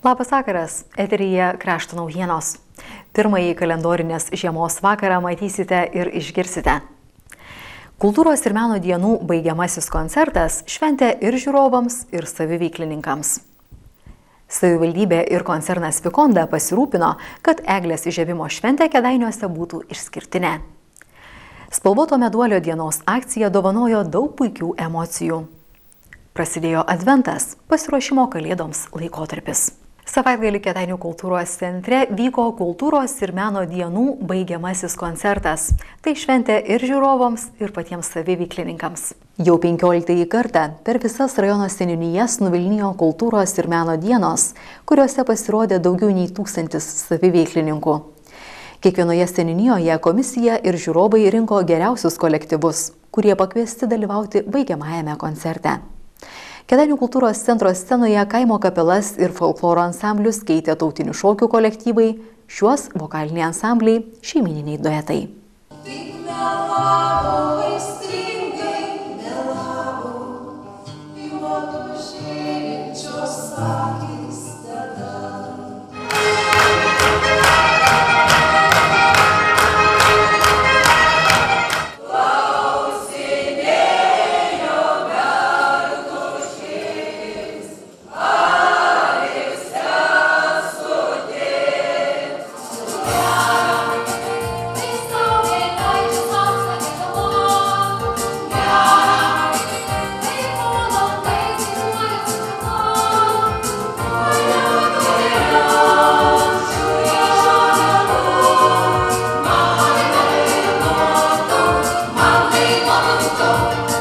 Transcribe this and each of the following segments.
Labas vakaras, eteryje Krašto naujienos. Pirmąjį kalendorinės žiemos vakarą matysite ir išgirsite. Kultūros ir meno dienų baigiamasis koncertas šventė ir žiūrovams, ir saviveiklininkams. Savivaldybė ir koncernas Vikonda pasirūpino, kad eglės įžiebimo šventė Kėdainiuose būtų išskirtinė. Spalvoto meduolio dienos akcija dovanojo daug puikių emocijų. Prasidėjo adventas, pasiruošimo kalėdoms laikotarpis. Savaitgalį Kėdainių kultūros centre vyko kultūros ir meno dienų baigiamasis koncertas. Tai šventė ir žiūrovams, ir patiems saviveiklininkams. Jau 15 kartą per visas rajono seniūnijas nuvilnijo kultūros ir meno dienos, kuriuose pasirodė daugiau nei 1000 saviveiklininkų. Kiekvienoje seniūnijoje komisija ir žiūrovai rinko geriausius kolektyvus, kurie pakviesti dalyvauti baigiamajame koncerte. Kėdainių kultūros centro scenoje kaimo kapelas ir folkloro ansamblius keitė tautinių šokių kolektyvai, šiuos vokaliniai ansambliai šeimyniniai duetai.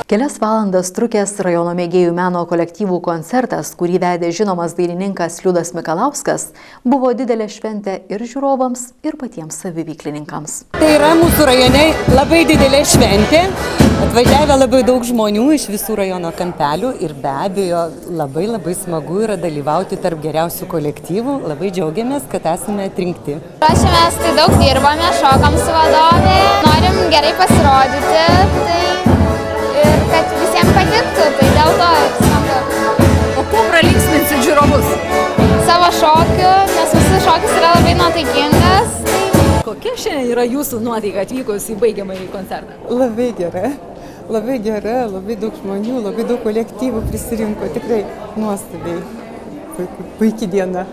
Kelias valandas trukęs rajono mėgėjų meno kolektyvų koncertas, kurį vedė žinomas dainininkas Liudas Mikalauskas, buvo didelė šventė ir žiūrovams, ir patiems saviveiklininkams. Tai yra mūsų rajone labai didelė šventė, atvažiavę labai daug žmonių iš visų rajono kampelių ir be abejo labai smagu yra dalyvauti tarp geriausių kolektyvų, labai džiaugiamės, kad esame atrinkti. Ruošiamės, tai daug dirbame, šokam su vadovė, norim gerai pasirodyti. Ir kad visiems patiktų, tai dėl to smagu. O kuo pralinksminsit žiūrovus? Savo šokiu, nes mūsų šokis yra labai nuotaikingas. Kokia šiandien yra jūsų nuotaika atvykus į baigiamąjį koncertą? Labai gera, labai daug žmonių, labai daug kolektyvų prisirinko, tikrai nuostabiai, puikia diena.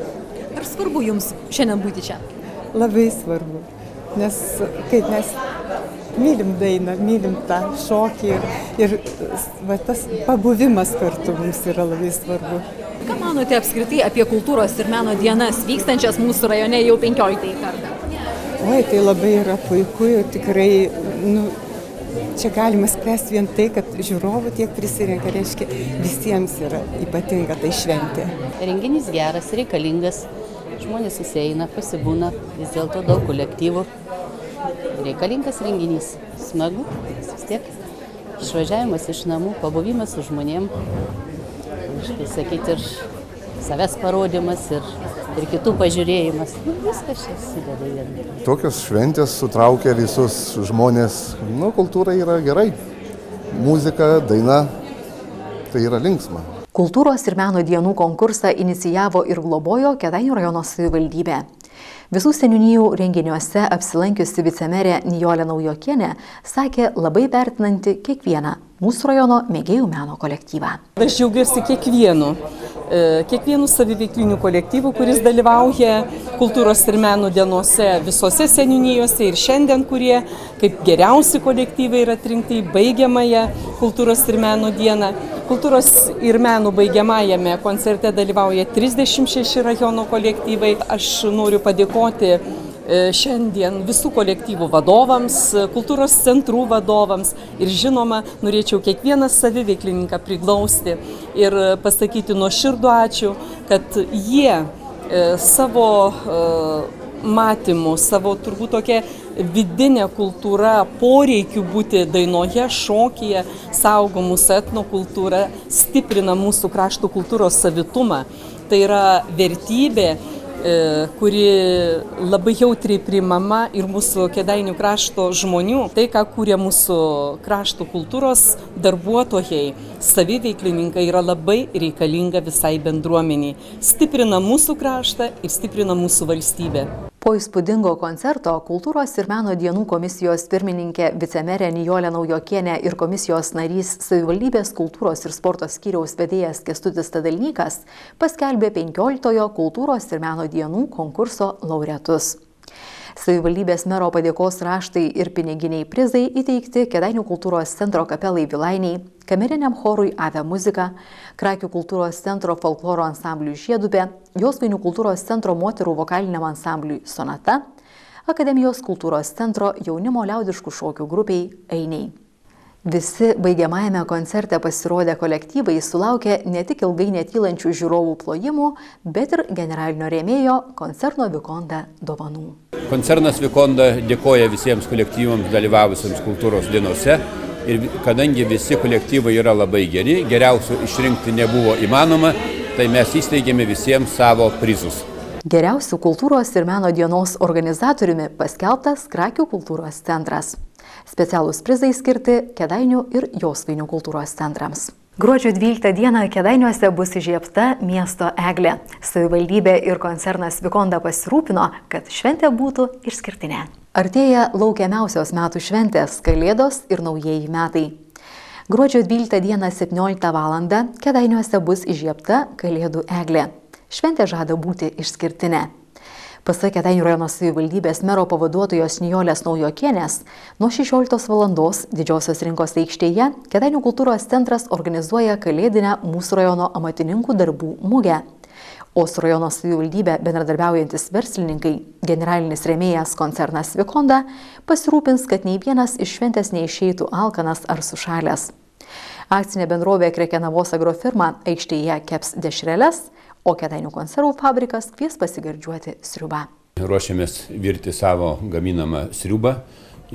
Ar svarbu jums šiandien būti čia? Labai svarbu, nes kaip mes mylim dainą, mylim tą šokį ir va, tas pabuvimas kartu mums yra labai svarbu. Ką manote apskritai apie kultūros ir meno dienas vykstančias mūsų rajone jau 15 kartą? Oi, tai labai yra puiku ir tikrai, čia galima spręsti vien tai, kad žiūrovų tiek prisirenka, reiškia, visiems yra ypatinga tai šventė. Renginys geras, reikalingas, žmonės susieina, pasibūna, vis dėlto daug kolektyvų. Reikalingas renginys, smagu, vis tiek išvažiavimas iš namų, pabuvimas su žmonėm, tai sakyti, ir savęs parodymas, ir kitų pažiūrėjimas, viskas čia sudeda į vieną. Tokios šventės sutraukia visus žmonės, kultūra yra gerai, muzika, daina, tai yra linksma. Kultūros ir meno dienų konkursą inicijavo ir globojo Kėdainių rajono savivaldybė. Visų seniūnijų renginiuose apsilankiusi vicemerė Nijolė Naujokienė sakė labai vertinanti kiekvieną mūsų rajono mėgėjų meno kolektyvą. Aš džiaugiuosi kiekvienu saviveikliniu kolektyvu, kuris dalyvauja kultūros ir meno dienose visose seniūnijose ir šiandien, kurie kaip geriausi kolektyvai yra atrinkti į baigiamąją kultūros ir meno dieną. Kultūros ir meno baigiamajame koncerte dalyvauja 36 rajono kolektyvai. Aš noriu padėkoti šiandien visų kolektyvų vadovams, kultūros centrų vadovams ir žinoma, norėčiau kiekvieną saviveiklininką priglausti ir pasakyti nuoširdų ačiū, kad jie savo matymu, savo turbūt tokia vidinė kultūra, poreikiu būti dainoje, šokyje, saugo mūsų etnokultūrą, stiprina mūsų krašto kultūros savitumą. Tai yra vertybė, kuri labai jautriai priimama ir mūsų Kėdainių krašto žmonių. Tai, ką kūrė mūsų krašto kultūros darbuotojai, saviveiklininkai, yra labai reikalinga visai bendruomeniai. Stiprina mūsų kraštą ir stiprina mūsų valstybę. Po įspūdingo koncerto Kultūros ir meno dienų komisijos pirmininkė vicemerė Nijolė Naujokienė ir komisijos narys Savivaldybės kultūros ir sporto skyriaus vedėjas Kęstutis Tadalnykas paskelbė 15-ojo Kultūros ir meno dienų konkurso laureatus. Savivaldybės mero padėkos raštai ir piniginiai prizai įteikti Kėdainių kultūros centro kapelai Vilainiai, kameriniam chorui Ave muzika, Krakių kultūros centro folkloro ansambliui Žiedupė, Josvainių kultūros centro moterų vokaliniam ansambliui Sonata, Akademijos kultūros centro jaunimo liaudiškų šokių grupiai Ainiai. Visi baigiamajame koncerte pasirodę kolektyvai sulaukė ne tik ilgai netylančių žiūrovų plojimų, bet ir generalinio rėmėjo koncerno Vikonda dovanų. Koncernas Vikonda dėkoja visiems kolektyvams dalyvavusiems kultūros dienose ir kadangi visi kolektyvai yra labai geri, geriausių išrinkti nebuvo įmanoma, tai mes įsteigėme visiems savo prizus. Geriausių kultūros ir meno dienos organizatoriumi paskelbtas Krakių kultūros centras. Specialūs prizai skirti Kėdainių ir Josvainių kultūros centrams. Gruodžio 12 dieną Kėdainiuose bus įžiebta miesto eglė. Savivaldybė ir koncernas Vikonda pasirūpino, kad šventė būtų išskirtinė. Artėja laukiamiausios metų šventės – Kalėdos ir naujieji metai. Gruodžio 12 dieną 17 val. Kėdainiuose bus įžiebta Kalėdų eglė. Šventė žada būti išskirtinė. Pasak Kėdainių rajono savivaldybės mero pavaduotojos Nijolės Naujokienės, nuo 16 val. Didžiosios rinkos aikštėje Kėdainių kultūros centras organizuoja kalėdinę mūsų rajono amatininkų darbų mugę. O su rajono savivaldybė bendradarbiaujantis verslininkai, generalinis rėmėjas koncernas Vikonda, pasirūpins, kad nei vienas iš šventės neišeitų alkanas ar sušalęs. Akcinė bendrovė Krekenavos agrofirma aikštėje keps dešreles, o Kėdainių konservų fabrikas kvies pasigardžiuoti sriubą. Ruošiamės virti savo gaminamą sriubą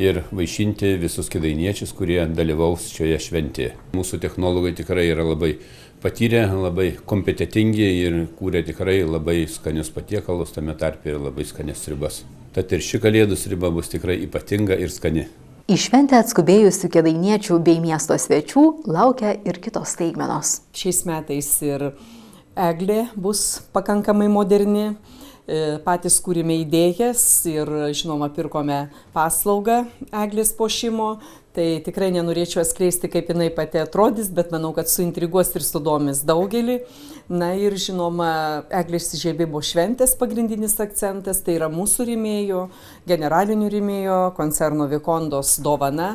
ir vaišinti visus kėdainiečius, kurie dalyvaus šioje šventėje. Mūsų technologai tikrai yra labai patyrę, labai kompetitingi ir kūrė tikrai labai skanius patiekalus, tame tarpe ir labai skanias sriubas. Tad ir ši kalėdų sriuba bus tikrai ypatinga ir skani. Į šventę atskubėjusių kėdainiečių bei miesto svečių laukia ir kitos staigmenos. Šiais metais ir eglė bus pakankamai moderni, patys kūrėme idėjas ir, žinoma, pirkome paslaugą eglės puošimo. Tai tikrai nenorėčiau atskleisti, kaip jinai pati atrodys, bet manau, kad suintriguos ir sudomis daugelį. Na ir, žinoma, eglės įžiebimo šventės pagrindinis akcentas, tai yra mūsų rėmėjo, generalinių rėmėjo, koncerno Vikondos dovana,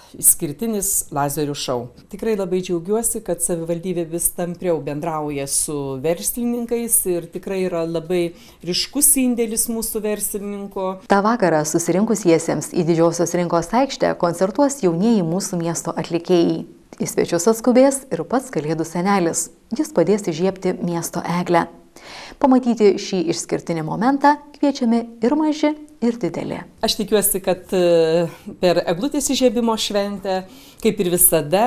išskirtinis lazerių šou. Tikrai labai džiaugiuosi, kad savivaldybė vis tampriau bendrauja su verslininkais ir tikrai yra labai ryškus indėlis mūsų verslininko. Ta vakarą susirinkusiesiems į Didžiosios rinkos aikštę koncertuos jaunieji mūsų miesto atlikėjai. Į svečius atskubės ir pats Kalėdų senelis. Jis padės įžiebti miesto eglę. Pamatyti šį išskirtinį momentą kviečiami ir maži, ir dideli. Aš tikiuosi, kad per eglutės įžiebimo šventę, kaip ir visada,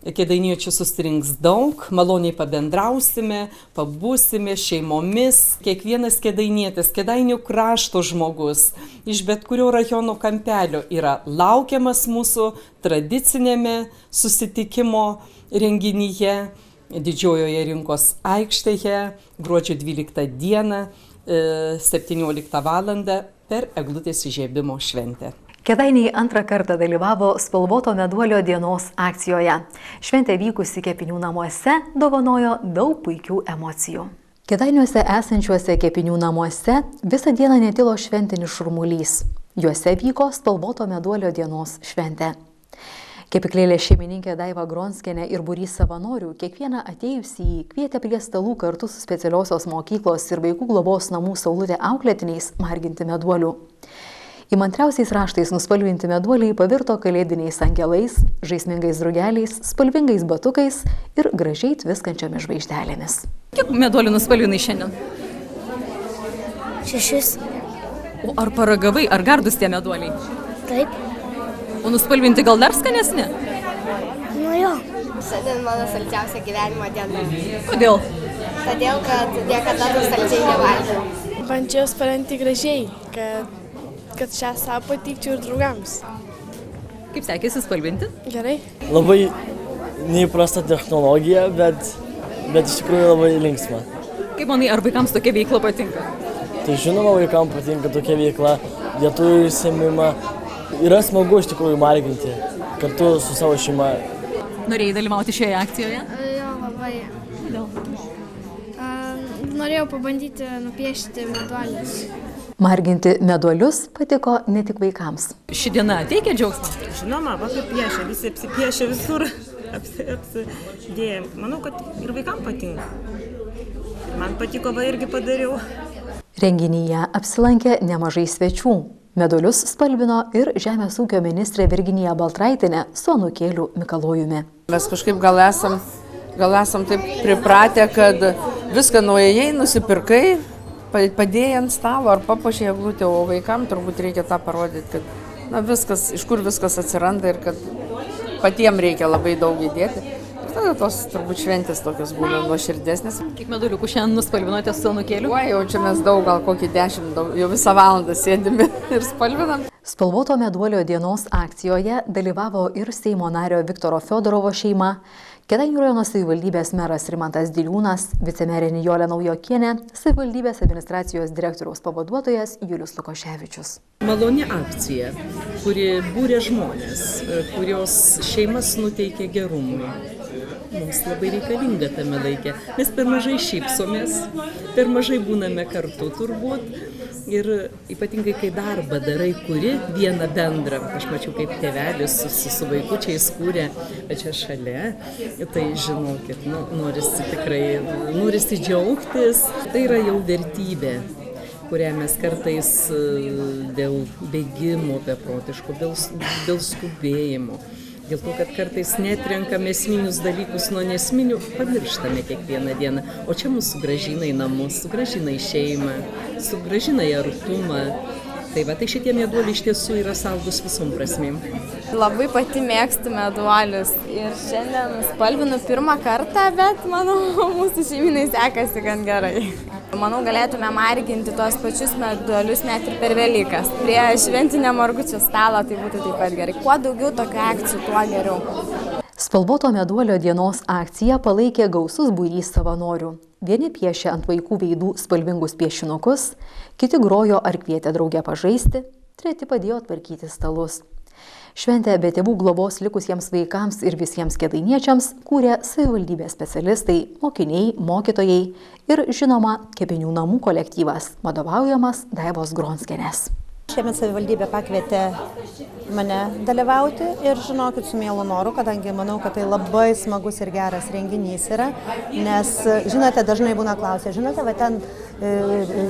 kėdainiečių susirinks daug, maloniai pabendrausime, pabūsime šeimomis. Kiekvienas kėdainietis, Kėdainių krašto žmogus iš bet kurio rajono kampelio yra laukiamas mūsų tradicinėme susitikimo renginyje Didžiojoje rinkos aikštėje gruodžio 12 dieną 17 val. Per eglutės įžiebimo šventę. Kėdainiai antrą kartą dalyvavo spalvoto meduolio dienos akcijoje. Šventė vykusi Kepinių namuose dovanojo daug puikių emocijų. Kėdainiuose esančiuose Kepinių namuose visą dieną netilo šventinis šurmulys. Juose vyko spalvoto meduolio dienos šventė. Kepiklėlės šeimininkė Daiva Gronskienė ir būrys savanorių kiekvieną atėjusį kvietė prie stalų kartu su specialiosios mokyklos ir vaikų globos namų Saulutė auklėtiniais marginti meduolių. Įmantriausiais raštais nuspalvinti meduoliai pavirto kalėdiniais angelais, žaismingais drugeliais, spalvingais batukais ir gražiai tviskančiomis žvaigždelėmis. Kiek meduolių nuspalvinai šiandien? 6. O ar paragavai, ar gardus tie meduoliai? Taip. O nuspalvinti gal dar skanesni? Nu jo. Šiandien mano saldžiausia gyvenimo diena. Kodėl? todėl kad niekada tų saldžiai nevalgiau. Bandžiau spalvinti gražiai, kad šią savo patikčiau ir draugams. Kaip sekėsi spalvinti? Gerai. Labai neįprasta technologija, bet iš tikrųjų labai linksma. Kaip manai, ar vaikams tokia veikla patinka? Tai žinoma, vaikams patinka tokia veikla, jie turi užsiėmimą. Yra smagu iš tikrųjų marginti kartu su savo šeima. Norėjai dalyvauti šioje akcijoje? Jo, labai. Norėjau pabandyti nupiešti meduolius. Marginti meduolius patiko ne tik vaikams. Ši diena teikia džiaugsmą? Žinoma, va kaip piešia, visi apsipiešia visur, apsidėję. Manau, kad ir vaikams patinka. Man patiko, va irgi padariau. Renginyje apsilankė nemažai svečių. Meduolius spalvino ir Žemės ūkio ministrė Virginija Baltraitienė su anūkėliu Mikalojumi. Mes kažkaip gal esam taip pripratę, kad viską naujai nusipirkai, padėjai ant stalo ar papuošė eglutę, o vaikams turbūt reikia tą parodyti, kad viskas, iš kur viskas atsiranda ir kad patiems reikia labai daug įdėti. Ir tada tos turbūt šventės tokios būna nuoširdesnės. Kiek meduoliukų šiandien nuspalvinote su anūkėliu? Jau čia mes daug, gal kokį 10, jau visą valandą sėdime ir spalvinam. Spalvoto meduolio dienos akcijoje dalyvavo ir Seimo nario Viktoro Fiodorovo šeima, Kėdainių rajono savivaldybės meras Rimantas Diliūnas, vicemerė Nijolė Naujokienė, savivaldybės administracijos direktoriaus pavaduotojas Julius Lukoševičius. Maloni akcija, kuri būrė žmonės, kurios šeimas nuteikia gerumui. Mums labai reikalinga tame laike. Mes per mažai šypsomės, per mažai būname kartu turbūt. Ir ypatingai, kai darbą darai, kuri vieną bendrą, aš mačiau, kaip tėvelis su vaikučiais kūrė, bet čia šalia, tai žinokit, norisi džiaugtis, tai yra jau vertybė, kurią mes kartais dėl bėgimo beprotiško, dėl skubėjimo, dėl to, kad kartais netrenkam esminius dalykus nuo nesminių, pamirštame kiekvieną dieną. O čia mus sugrąžina į namus, sugrąžina į šeimą, sugrąžina į artumą. Tai šitie meduoliai iš tiesų yra saldus visom prasmėm. Labai pati mėgstu meduolius ir šiandien spalvinu pirmą kartą, bet manau, mūsų šeiminai sekasi gan gerai. Manau, galėtume marginti tuos pačius meduolius net ir per Velykas. Prie šventinio margučio stalo tai būtų taip pat gerai. Kuo daugiau tokių akcijų, tuo geriau. Spalvoto meduolio dienos akciją palaikė gausus būrys savanorių. Vieni piešė ant vaikų veidų spalvingus piešinukus, kiti grojo ar kvietė draugę pažaisti, treti padėjo tvarkyti stalus. Šventę be tėvų globos likusiems vaikams ir visiems kėdainiečiams kūrė savivaldybės specialistai, mokiniai, mokytojai ir, žinoma, Kepinių namų kolektyvas, vadovaujamas Daivos Gronskienės. Šiemet savivaldybė pakvietė mane dalyvauti ir žinokit su mielu noru, kadangi manau, kad tai labai smagus ir geras renginys yra, nes, žinote, dažnai būna klausę, žinote, va ten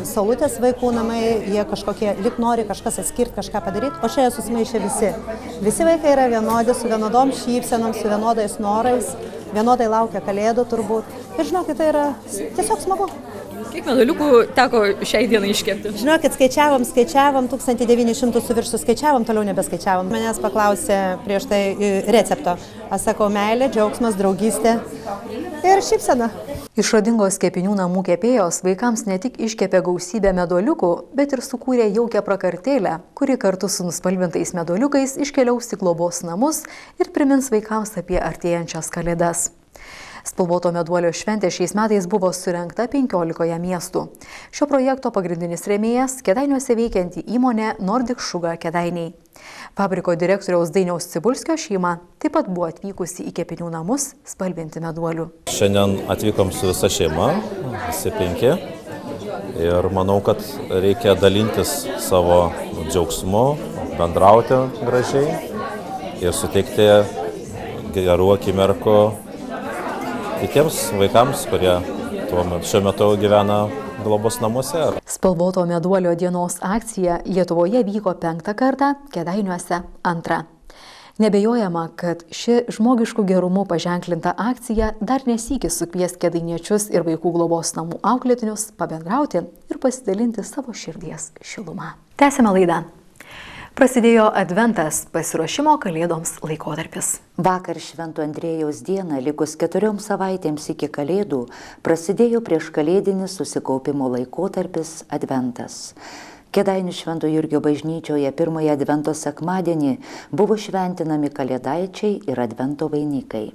Saulutės vaikų namai, jie kažkokie, lyg nori kažkas atskirti, kažką padaryti, o čia jie susimaišė visi. Visi vaikai yra vienodi, su vienodom šypsenom, su vienodais norais, vienodai laukia kalėdų turbūt. Ir žinokit, tai yra tiesiog smagu. Kiek meduoliukų teko šiai dienai iškepti? Žinokit, skaičiavom, 1900 su virš suskaičiavom, toliau nebeskaičiavom. Manęs paklausė prieš tai recepto. Aš sakau, meilė, džiaugsmas, draugystė ir šypsena. Išradingos Kepinių namų kepėjos vaikams ne tik iškepė gausybę meduoliukų, bet ir sukūrė jaukią prakartėlę, kuri kartu su nuspalvintais meduoliukais iškeliaus į globos namus ir primins vaikams apie artėjančias kalėdas. Spalvoto meduolio šventė šiais metais buvo surengta 15 miestų. Šio projekto pagrindinis rėmėjas Kėdainiuose veikianti įmonė Nordic Sugar Kėdainiai. Fabriko direktoriaus Dainiaus Cibulskio šeima taip pat buvo atvykusi į Kepinių namus spalvinti meduolių. Šiandien atvykom su visa šeima, visi 5. Ir manau, kad reikia dalintis savo džiaugsmu, bendrauti gražiai ir suteikti gerų akimirkų kitiems vaikams, kurie šiuo metu gyvena globos namuose. Spalvoto meduolio dienos akcija Lietuvoje vyko 5 kartą, Kėdainiuose 2. Nebejojama, kad ši žmogiškų gerumų paženklinta akcija dar nesykį sukvies kėdainiečius ir vaikų globos namų auklėtinius pabendrauti ir pasidalinti savo širdies šilumą. Tęsime laidą. Prasidėjo Adventas, pasiruošimo Kalėdoms laikotarpis. Vakar Švento Andriejaus dieną, likus 4 savaitėms iki Kalėdų, prasidėjo prieškalėdinis susikaupimo laikotarpis Adventas. Kėdainių Švento Jurgio bažnyčioje pirmąjį Advento sekmadienį buvo šventinami kalėdaičiai ir Advento vainikai.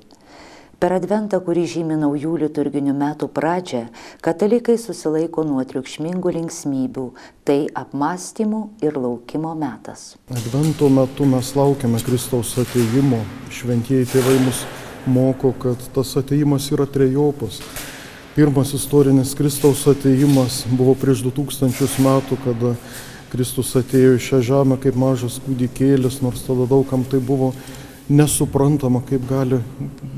Per Adventą, kurį žymi naujų liturginių metų pradžią, katalikai susilaiko nuo triukšmingų linksmybių, tai apmąstymų ir laukimo metas. Advento metu mes laukiame Kristaus atėjimo. Šventieji tėvai mus moko, kad tas atėjimas yra trejopas. Pirmas istorinis Kristaus atėjimas buvo prieš 2000 metų, kada Kristus atėjo į šią žemę kaip mažas kūdikėlis, nors tada daugam tai buvo nesuprantama, kaip gali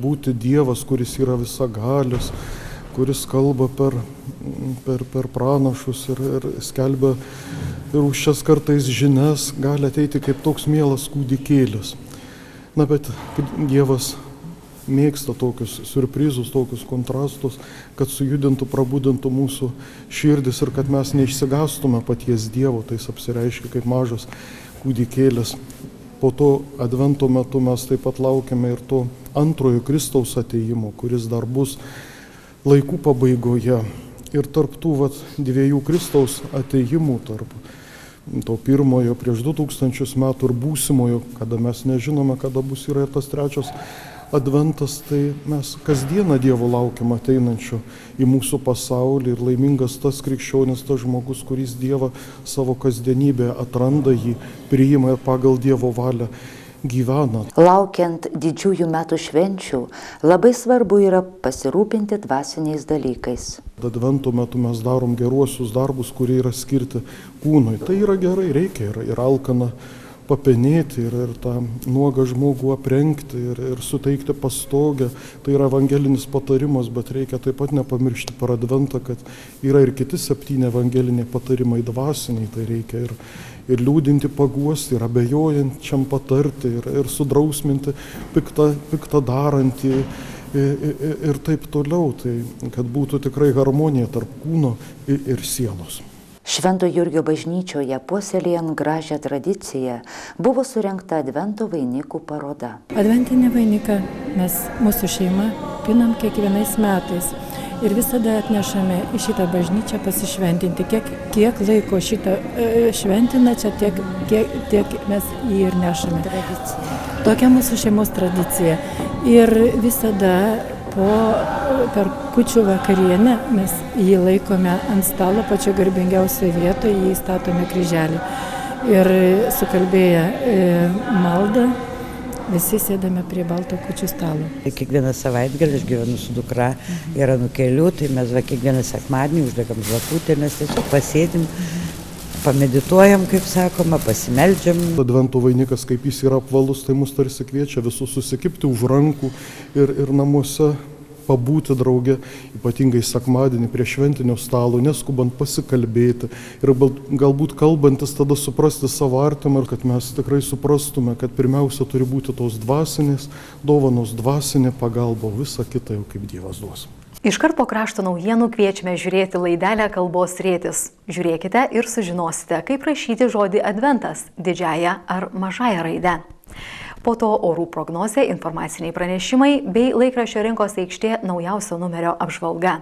būti Dievas, kuris yra visagalis, kuris kalba per pranašus ir skelbia rūsčias kartais žinias, gali ateiti kaip toks mielas kūdikėlis. Na, bet Dievas mėgsta tokius siurprizus, tokius kontrastus, kad sujudintų, prabudintų mūsų širdis ir kad mes neišsigastume paties Dievo, tai jis apsireiškia kaip mažas kūdikėlis. Po to Advento metu mes taip pat laukiame ir to antrojo Kristaus atėjimo, kuris dar bus laikų pabaigoje. Ir tarp tų dviejų Kristaus atėjimų, tarp to pirmojo prieš 2000 metų ir būsimojo, kada mes nežinome, kada bus, yra ir tas trečias Adventas, tai mes kasdieną Dievo laukiam ateinančio į mūsų pasaulį ir laimingas tas krikščionis, tas žmogus, kuris Dievą savo kasdienybėje atranda, jį priima ir pagal Dievo valią gyvena. Laukiant didžiųjų metų švenčių, labai svarbu yra pasirūpinti dvasiniais dalykais. Advento metu mes darom geruosius darbus, kurie yra skirti kūnui. Tai yra gerai, reikia ir alkaną papenėti, ir tą nuogą žmogų aprengti, ir suteikti pastogę. Tai yra evangelinis patarimas, bet reikia taip pat nepamiršti per Adventą, kad yra ir kiti 7 evangeliniai patarimai dvasiniai. Tai reikia ir liūdinti, paguosti, ir abejojančiam patarti, ir sudrausminti piktą darantį ir taip toliau. Tai kad būtų tikrai harmonija tarp kūno ir sielos. Švento Jurgio bažnyčioje, puoselėjant gražią tradiciją, buvo surengta Advento vainikų paroda. Adventinį vainiką mes, mūsų šeima, pinam kiekvienais metais ir visada atnešame į šitą bažnyčią pasišventinti. Kiek laiko šitą šventina, čia tiek mes jį ir nešame. Tokia mūsų šeimos tradicija. Ir visada per kūčių vakarienę mes jį laikome ant stalo, pačio garbingiausioje vietoje, jį statome kryželį. Ir sukalbėję maldą, visi sėdame prie balto kūčių stalo. Kiekvieną savaitgalį aš gyvenu su dukra ir anūkeliu, tai mes kiekvieną sekmadienį uždegam žvakutę, mes tiesiog pasėdim, pamedituojam, kaip sakoma, pasimeldžiam. Advento vainikas, kaip jis yra apvalus, tai mus tarsi kviečia visus susikibti už rankų ir namuose pabūti drauge, ypatingai sekmadienį prie šventinio stalo, neskubant pasikalbėti ir galbūt kalbantis tada suprasti savo artimą ir kad mes tikrai suprastume, kad pirmiausia turi būti tos dvasinės dovanos, dvasinė pagalba, visa kita jau kaip Dievas duos. Iškart po krašto naujienų kviečiame žiūrėti laidelę Kalbos rėtis. Žiūrėkite ir sužinosite, kaip rašyti žodį Adventas didžiąja ar mažąja raide. Po to orų prognozė, informaciniai pranešimai bei laikraščio Rinkos aikštė naujausio numerio apžvalga.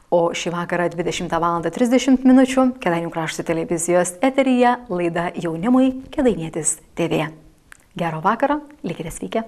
O šį vakarą 20:30 min. Kėdainių krašto televizijos eteryje laida Jaunimui Kėdainietis TV. Gero vakaro, likite sveiki.